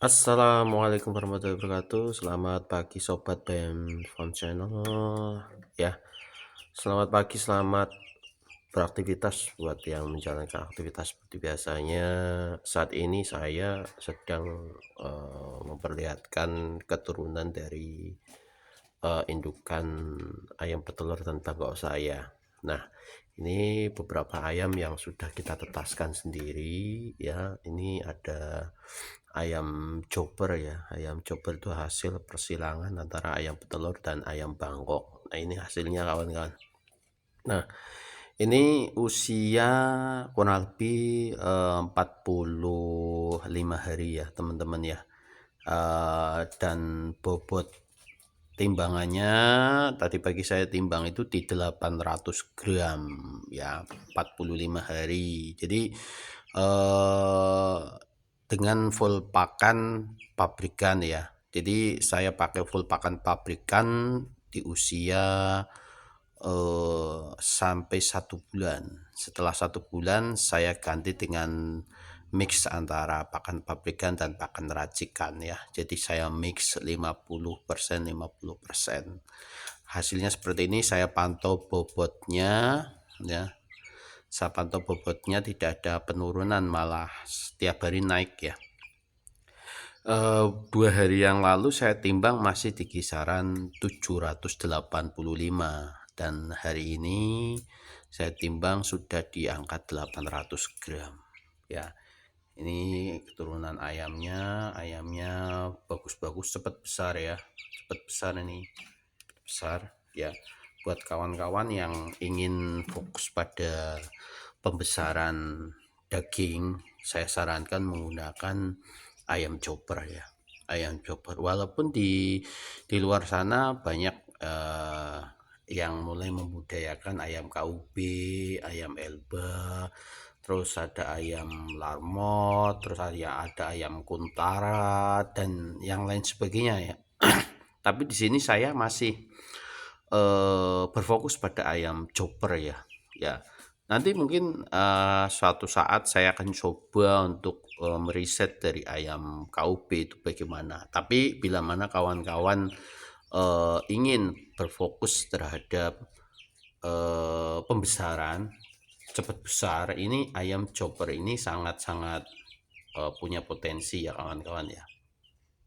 Assalamualaikum warahmatullahi wabarakatuh. Selamat pagi sobat BEM Farm Channel. Ya, selamat pagi, selamat beraktivitas buat yang menjalankan aktivitas seperti biasanya. Saat ini saya sedang memperlihatkan keturunan dari indukan ayam petelur dan bangkok saya. Nah, ini beberapa ayam yang sudah kita tetaskan sendiri ya. Ini ada ayam chopper ya. Ayam chopper itu hasil persilangan antara ayam petelur dan ayam bangkok. Nah, ini hasilnya kawan-kawan. Nah, ini usia kurang lebih 45 hari ya teman-teman ya. Dan bobot timbangannya tadi pagi saya timbang itu di 800 gram ya, 45 hari. Jadi dengan full pakan pabrikan ya. Jadi saya pakai full pakan pabrikan di usia sampai 1 bulan. Setelah 1 bulan saya ganti dengan mix antara pakan pabrikan dan pakan racikan ya. Jadi saya mix 50% 50%. Hasilnya seperti ini. Saya pantau bobotnya ya. Saya pantau bobotnya tidak ada penurunan, malah setiap hari naik ya. 2 hari yang lalu saya timbang masih di kisaran 785 dan hari ini saya timbang sudah di angka 800 gram ya. Ini keturunan ayamnya bagus-bagus, cepat besar ya, cepat besar, ini besar ya. Buat kawan-kawan yang ingin fokus pada pembesaran daging, saya sarankan menggunakan ayam chopper ya, ayam chopper. Walaupun di luar sana banyak yang mulai membudayakan ayam KUB, ayam Elba, terus ada ayam larmot, terus ada ayam kuntara dan yang lain sebagainya ya. Tapi di sini saya masih berfokus pada ayam chopper ya. Ya, nanti mungkin suatu saat saya akan coba untuk meriset dari ayam KUB itu bagaimana. Tapi bila mana kawan-kawan ingin berfokus terhadap pembesaran cepat besar, ini ayam chopper ini sangat-sangat punya potensi ya kawan-kawan ya.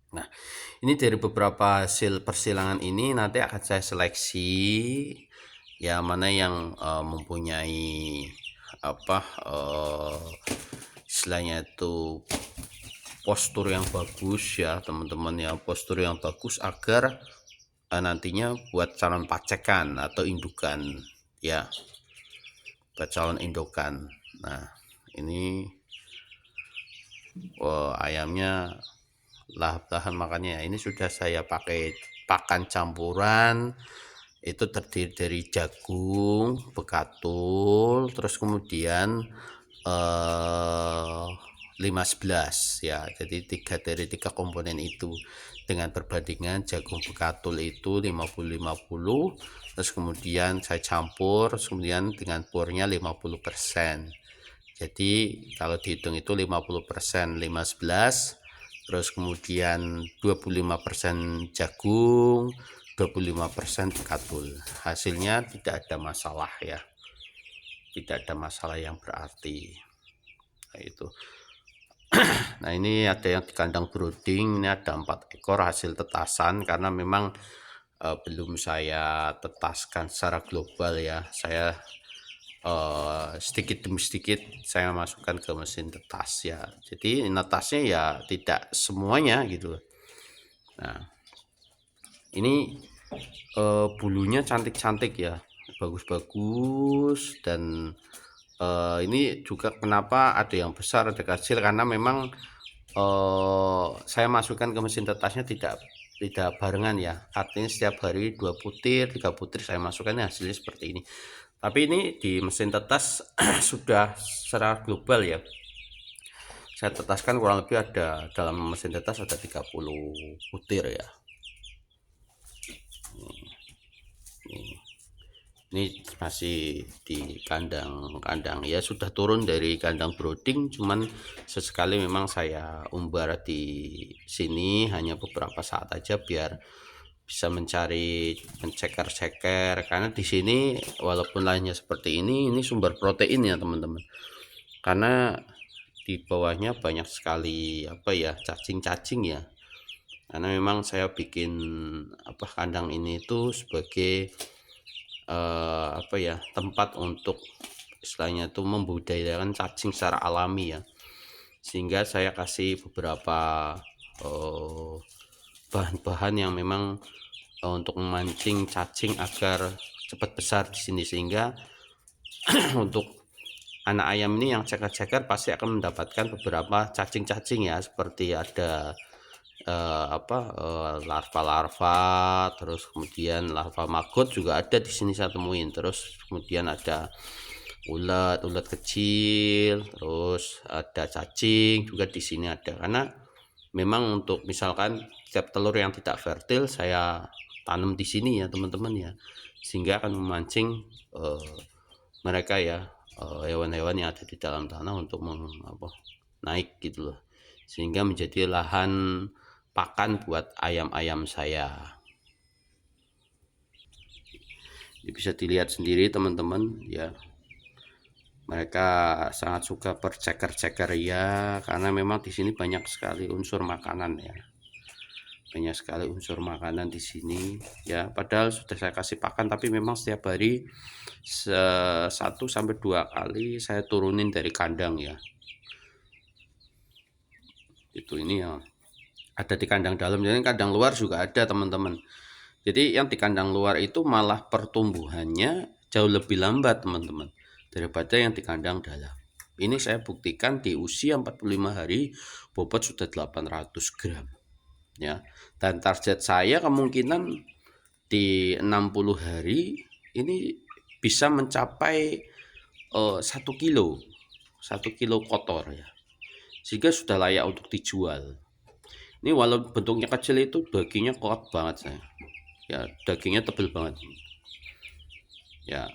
Nah, ini dari beberapa hasil persilangan ini nanti akan saya seleksi ya, mana yang mempunyai istilahnya itu postur yang bagus ya teman-teman ya, postur yang bagus agar nantinya buat calon pacekan atau indukan ya, buat calon indukan. Nah, ini ayamnya lahap-lahap makannya. Ini sudah saya pakai pakan campuran, itu terdiri dari jagung, bekatul, terus kemudian 5-11 ya. Jadi dari tiga komponen itu, dengan perbandingan jagung bekatul itu 50-50, terus kemudian saya campur, terus kemudian dengan purnya 50%. Jadi kalau dihitung itu 50% 5-11, terus kemudian 25% jagung, 25% bekatul. Hasilnya tidak ada masalah ya, tidak ada masalah yang berarti. Nah, itu. Nah, ini ada yang di kandang brooding, ini ada 4 ekor hasil tetasan, karena memang belum saya tetaskan secara global ya. Saya sedikit demi sedikit saya masukkan ke mesin tetas ya. Jadi netasnya ya tidak semuanya gitu. Nah, ini bulunya cantik-cantik ya, bagus-bagus. Dan ini juga kenapa ada yang besar ada kecil, karena memang saya masukkan ke mesin tetasnya tidak barengan ya, artinya setiap hari 2 butir 3 butir saya masukkan, hasilnya seperti ini. Tapi ini di mesin tetas sudah secara global ya, saya tetaskan kurang lebih ada, dalam mesin tetas ada 30 butir ya. Ini Ini masih di kandang ya, sudah turun dari kandang brooding, cuman sesekali memang saya umbar di sini hanya beberapa saat aja biar bisa menceker-ceker, karena di sini walaupun lainnya seperti ini sumber protein ya teman-teman, karena di bawahnya banyak sekali apa ya, cacing-cacing ya, karena memang saya bikin kandang ini itu sebagai apa ya, tempat untuk istilahnya itu membudidayakan cacing secara alami ya, sehingga saya kasih beberapa bahan-bahan yang memang untuk memancing cacing agar cepat besar di sini, sehingga untuk anak ayam ini yang ceker-ceker pasti akan mendapatkan beberapa cacing-cacing ya, seperti ada larva-larva, terus kemudian larva maggot juga ada di sini saya temuin, terus kemudian ada ulat kecil, terus ada cacing juga di sini ada, karena memang untuk misalkan setiap telur yang tidak fertil saya tanam di sini ya teman-teman ya, sehingga akan memancing mereka ya, hewan-hewan yang ada di dalam tanah untuk naik gitu loh, sehingga menjadi lahan pakan buat ayam-ayam saya. Ini bisa dilihat sendiri teman-teman ya, mereka sangat suka berceker-ceker ya, karena memang di sini banyak sekali unsur makanan ya, banyak sekali unsur makanan di sini ya. Padahal sudah saya kasih pakan, tapi memang setiap hari 1-2 kali saya turunin dari kandang ya. Itu ini ya, ada di kandang dalam, jadi kandang luar juga ada teman-teman. Jadi yang di kandang luar itu malah pertumbuhannya jauh lebih lambat teman-teman daripada yang di kandang dalam. Ini saya buktikan di usia 45 hari bobot sudah 800 gram ya. Dan target saya kemungkinan di 60 hari ini bisa mencapai 1 kilo 1 kilo kotor ya, sehingga sudah layak untuk dijual. Ini walau bentuknya kecil itu dagingnya kuat banget saya ya, dagingnya tebel banget ya,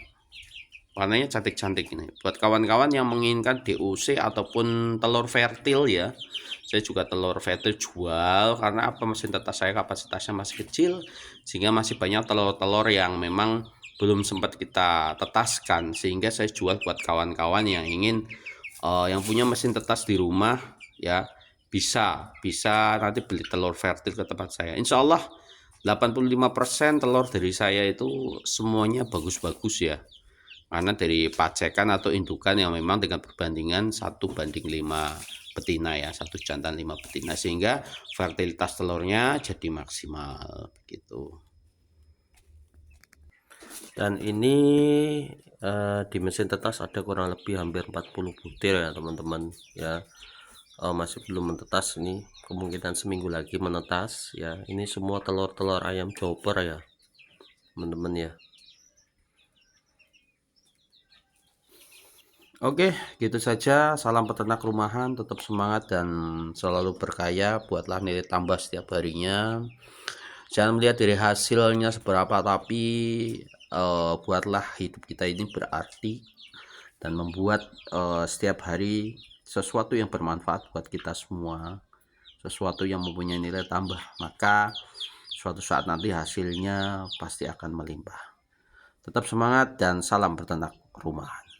warnanya cantik-cantik ini. Buat kawan-kawan yang menginginkan DOC ataupun telur fertil ya, saya juga telur fertil jual, karena mesin tetas saya kapasitasnya masih kecil, sehingga masih banyak telur-telur yang memang belum sempat kita tetaskan, sehingga saya jual buat kawan-kawan yang ingin yang punya mesin tetas di rumah ya, bisa nanti beli telur fertil ke tempat saya. Insya Allah 85% telur dari saya itu semuanya bagus-bagus ya, karena dari pacekan atau indukan yang memang dengan perbandingan 1:5 betina ya, 1 jantan 5 betina, sehingga fertilitas telurnya jadi maksimal gitu. Dan ini di mesin tetas ada kurang lebih hampir 40 butir ya teman-teman ya, masih belum menetas, ini kemungkinan seminggu lagi menetas ya. Ini semua telur-telur ayam chopper ya teman-teman ya. Oke, gitu saja. Salam peternak rumahan, tetap semangat dan selalu berkaya. Buatlah nilai tambah setiap harinya. Jangan melihat dari hasilnya seberapa, tapi buatlah hidup kita ini berarti dan membuat setiap hari sesuatu yang bermanfaat buat kita semua, sesuatu yang mempunyai nilai tambah, maka suatu saat nanti hasilnya pasti akan melimpah. Tetap semangat dan salam peternak rumahan.